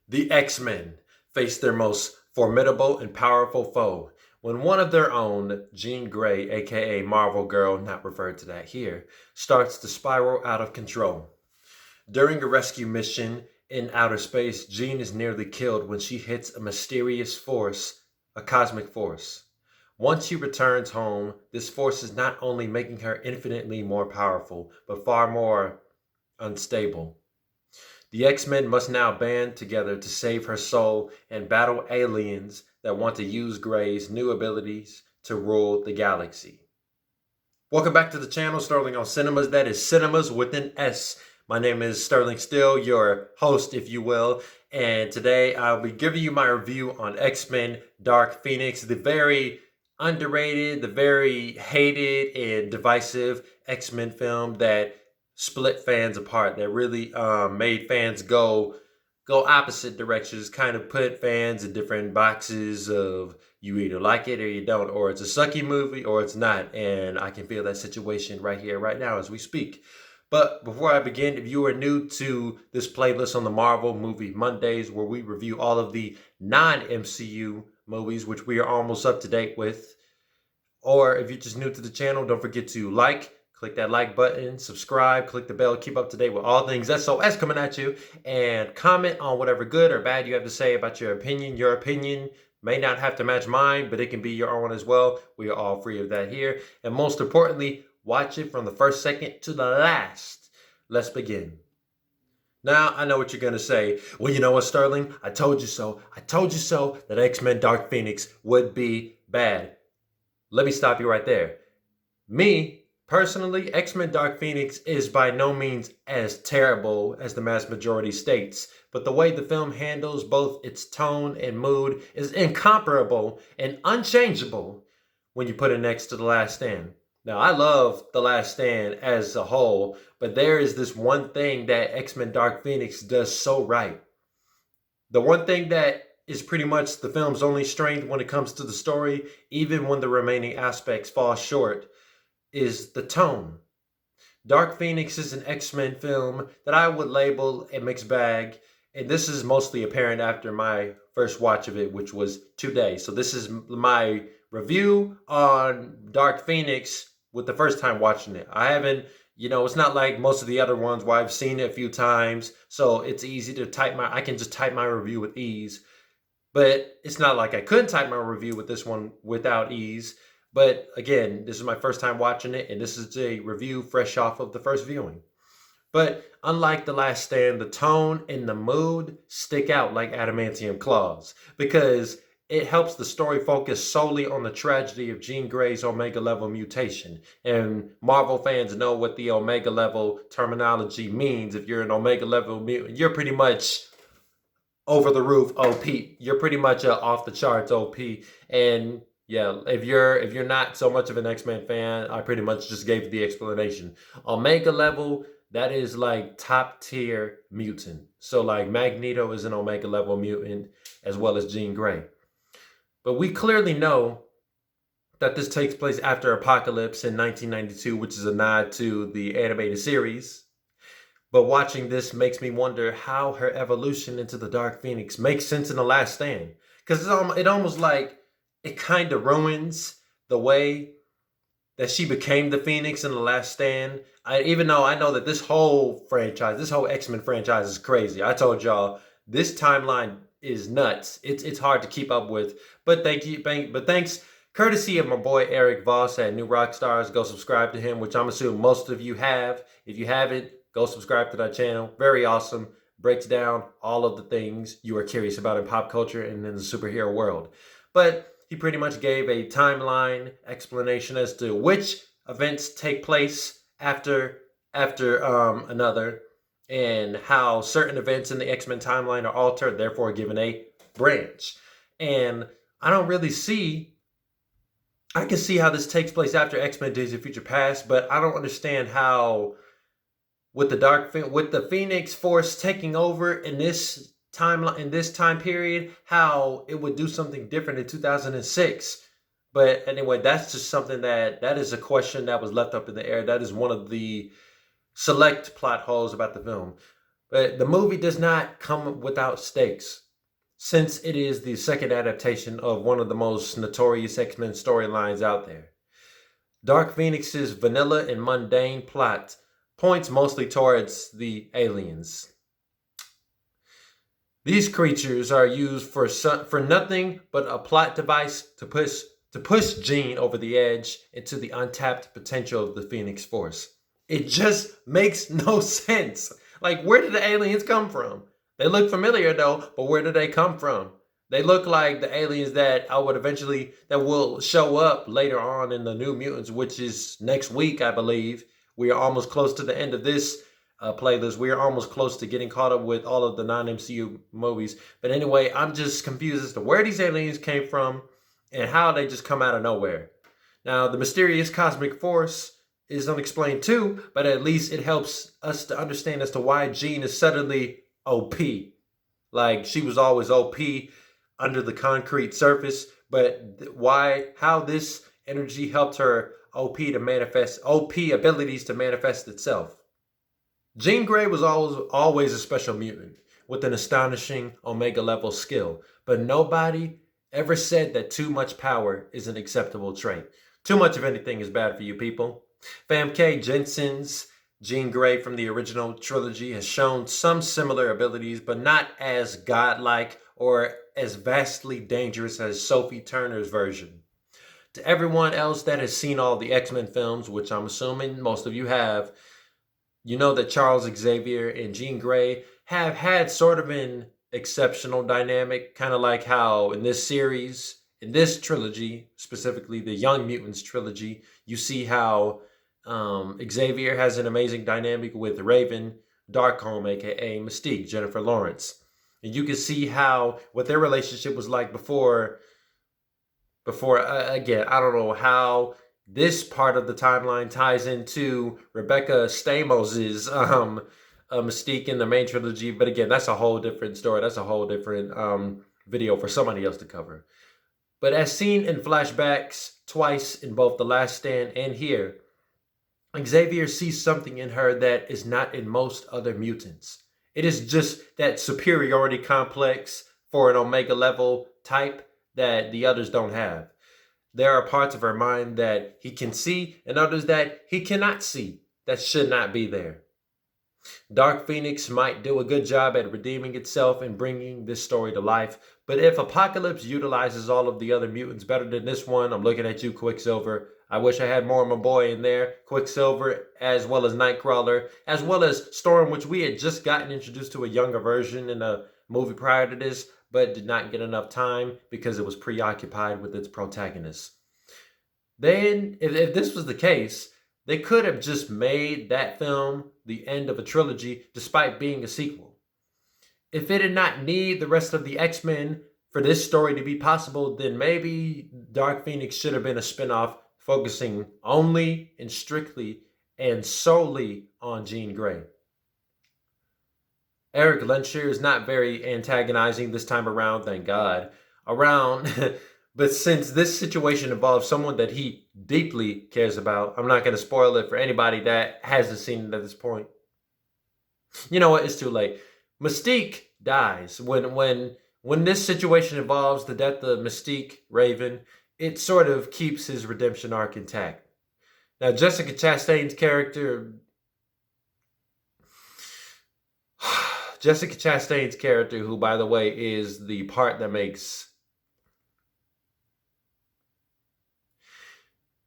The X-Men face their most formidable and powerful foe when one of their own, Jean Grey, aka Marvel Girl, not referred to that here, starts to spiral out of control. During a rescue mission in outer space, Jean is nearly killed when she hits a mysterious force, a cosmic force. Once she returns home, this force is not only making her infinitely more powerful, but far more unstable. The X-Men must now band together to save her soul and battle aliens that want to use Grey's new abilities to rule the galaxy. Welcome back to the channel, Sterling on Sinemas. That is Cinemas with an S. My name is Sterling Still, your host, if you will. And today I'll be giving you my review on X-Men Dark Phoenix, the very underrated, the very hated and divisive X-Men film that split fans apart, that really made fans go opposite directions, kind of put fans in different boxes of you either like it or you don't, or it's a sucky movie or it's not. And I can feel that situation right here, right now as we speak. But before I begin, if you are new to this playlist on the Marvel Movie Mondays, where we review all of the non-MCU movies, which we are almost up to date with, or if you're just new to the channel, don't forget to click that like button, subscribe, click the bell, keep up to date with all things SOS coming at you, and comment on whatever good or bad you have to say about your opinion. Your opinion may not have to match mine, but it can be your own as well. We are all free of that here. And most importantly, watch it from the first second to the last. Let's begin. Now, I know what you're going to say. Well, you know what, Sterling? I told you so. I told you so that X-Men Dark Phoenix would be bad. Let me stop you right there. Me, personally, X-Men Dark Phoenix is by no means as terrible as the mass majority states, but the way the film handles both its tone and mood is incomparable and unchangeable when you put it next to The Last Stand. Now, I love The Last Stand as a whole, but there is this one thing that X-Men Dark Phoenix does so right. The one thing that is pretty much the film's only strength when it comes to the story, even when the remaining aspects fall short, is the tone. Dark Phoenix is an X-Men film that I would label a mixed bag, and this is mostly apparent after my first watch of it, which was today. So this is my review on Dark Phoenix with the first time watching it. I haven't, it's not like most of the other ones where I've seen it a few times, so it's easy to I can just type my review with ease. But it's not like I couldn't type my review with this one without ease. But again, this is my first time watching it, and this is a review fresh off of the first viewing. But unlike The Last Stand, the tone and the mood stick out like adamantium claws, because it helps the story focus solely on the tragedy of Jean Grey's Omega level mutation. And Marvel fans know what the Omega level terminology means. If you're an Omega level mutant, you're pretty much over the roof OP. You're pretty much off the charts OP. And yeah, if you're not so much of an X-Men fan, I pretty much just gave the explanation. Omega level, that is like top tier mutant. So like Magneto is an Omega level mutant as well as Jean Grey. But we clearly know that this takes place after Apocalypse in 1992, which is a nod to the animated series. But watching this makes me wonder how her evolution into the Dark Phoenix makes sense in The Last Stand. Because it almost like it kind of ruins the way that she became the Phoenix in The Last Stand. Even though I know that this whole franchise, this whole X-Men franchise is crazy. I told y'all, this timeline is nuts. It's hard to keep up with. But thanks, courtesy of my boy Erik Voss at New Rockstars. Go subscribe to him, which I'm assuming most of you have. If you haven't, go subscribe to that channel. Very awesome. Breaks down all of the things you are curious about in pop culture and in the superhero world. But he pretty much gave a timeline explanation as to which events take place after another, and how certain events in the X-Men timeline are altered, therefore given a branch. And I can see how this takes place after X-Men Days of Future Past, but I don't understand how with the Phoenix Force taking over in this timeline, in this time period, how it would do something different in 2006. But anyway, that's just something that is a question that was left up in the air. That is one of the select plot holes about the film. But the movie does not come without stakes, since it is the second adaptation of one of the most notorious X-Men storylines out there. Dark Phoenix's vanilla and mundane plot points mostly towards the aliens. These creatures are used for nothing but a plot device to push Jean over the edge into the untapped potential of the Phoenix Force. It just makes no sense. Like, where did the aliens come from? They look familiar though, but where did they come from? They look like the aliens that will show up later on in the New Mutants, which is next week, I believe. We are almost close to the end of this playlist. We are almost close to getting caught up with all of the non-MCU movies. But anyway, I'm just confused as to where these aliens came from and how they just come out of nowhere. Now, the mysterious cosmic force is unexplained too, but at least it helps us to understand as to why Jean is suddenly OP. Like, she was always OP under the concrete surface, but how this energy helped her OP abilities to manifest itself. Jean Grey was always a special mutant with an astonishing Omega level skill, but nobody ever said that too much power is an acceptable trait. Too much of anything is bad for you people. Famke Jensen's Jean Grey from the original trilogy has shown some similar abilities, but not as godlike or as vastly dangerous as Sophie Turner's version. To everyone else that has seen all the X-Men films, which I'm assuming most of you have, you know that Charles Xavier and Jean Grey have had sort of an exceptional dynamic, kind of like how in this series, in this trilogy, specifically the Young Mutants trilogy, you see how Xavier has an amazing dynamic with Raven, Darkholme, aka Mystique, Jennifer Lawrence. And you can see what their relationship was like before again, I don't know how this part of the timeline ties into Rebecca Stamos's Mystique in the main trilogy. But again, that's a whole different story. That's a whole different video for somebody else to cover. But as seen in flashbacks twice in both The Last Stand and here, Xavier sees something in her that is not in most other mutants. It is just that superiority complex for an Omega level type that the others don't have. There are parts of her mind that he can see and others that he cannot see that should not be there. Dark Phoenix might do a good job at redeeming itself and bringing this story to life, but if Apocalypse utilizes all of the other mutants better than this one, I'm looking at you, Quicksilver. I wish I had more of my boy in there, Quicksilver, as well as Nightcrawler, as well as Storm, which we had just gotten introduced to a younger version in a movie prior to this, but did not get enough time because it was preoccupied with its protagonist. Then, if this was the case, they could have just made that film the end of a trilogy despite being a sequel. If it did not need the rest of the X-Men for this story to be possible, then maybe Dark Phoenix should have been a spinoff focusing only and strictly and solely on Jean Grey. Erik Lehnsherr is not very antagonizing this time around, thank God. But since this situation involves someone that he deeply cares about, I'm not going to spoil it for anybody that hasn't seen it at this point. You know what? It's too late. Mystique dies. When this situation involves the death of Mystique, Raven, it sort of keeps his redemption arc intact. Now, Jessica Chastain's character, who, by the way, is the part that makes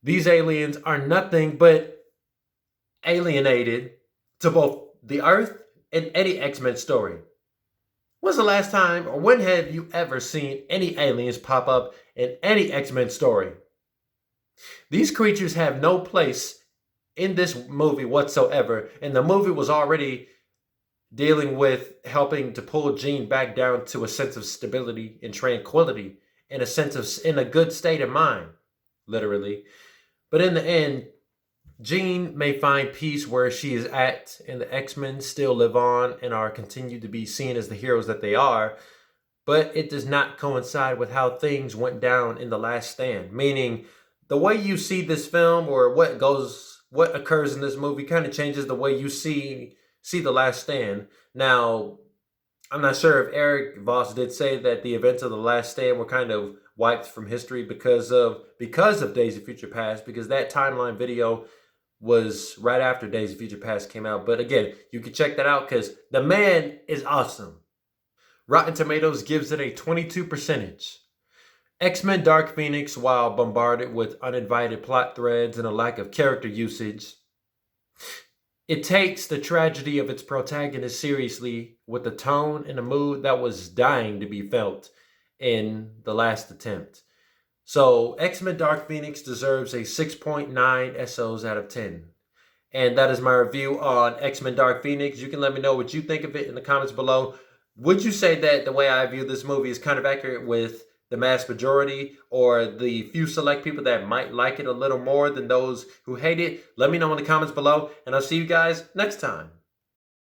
these aliens are nothing but alienated to both the Earth and any X-Men story. When's the last time, or when have you ever seen any aliens pop up in any X-Men story? These creatures have no place in this movie whatsoever, and the movie was already dealing with helping to pull Jean back down to a sense of stability and tranquility, and in a good state of mind, literally. But in the end, Jean may find peace where she is at, and the X-Men still live on and are continued to be seen as the heroes that they are, but it does not coincide with how things went down in The Last Stand. Meaning, the way you see this film or what occurs in this movie kind of changes the way you see see The Last Stand. Now, I'm not sure if Erik Voss did say that the events of The Last Stand were kind of wiped from history because of Days of Future Past, because that timeline video was right after Days of Future Past came out. But again, you can check that out because the man is awesome. Rotten Tomatoes gives it a 22%. X-Men Dark Phoenix, while bombarded with uninvited plot threads and a lack of character usage, it takes the tragedy of its protagonist seriously with a tone and a mood that was dying to be felt in The Last Attempt. So X-Men Dark Phoenix deserves a 6.9 SOs out of 10. And that is my review on X-Men Dark Phoenix. You can let me know what you think of it in the comments below. Would you say that the way I view this movie is kind of accurate with the mass majority, or the few select people that might like it a little more than those who hate it? Let me know in the comments below, and I'll see you guys next time.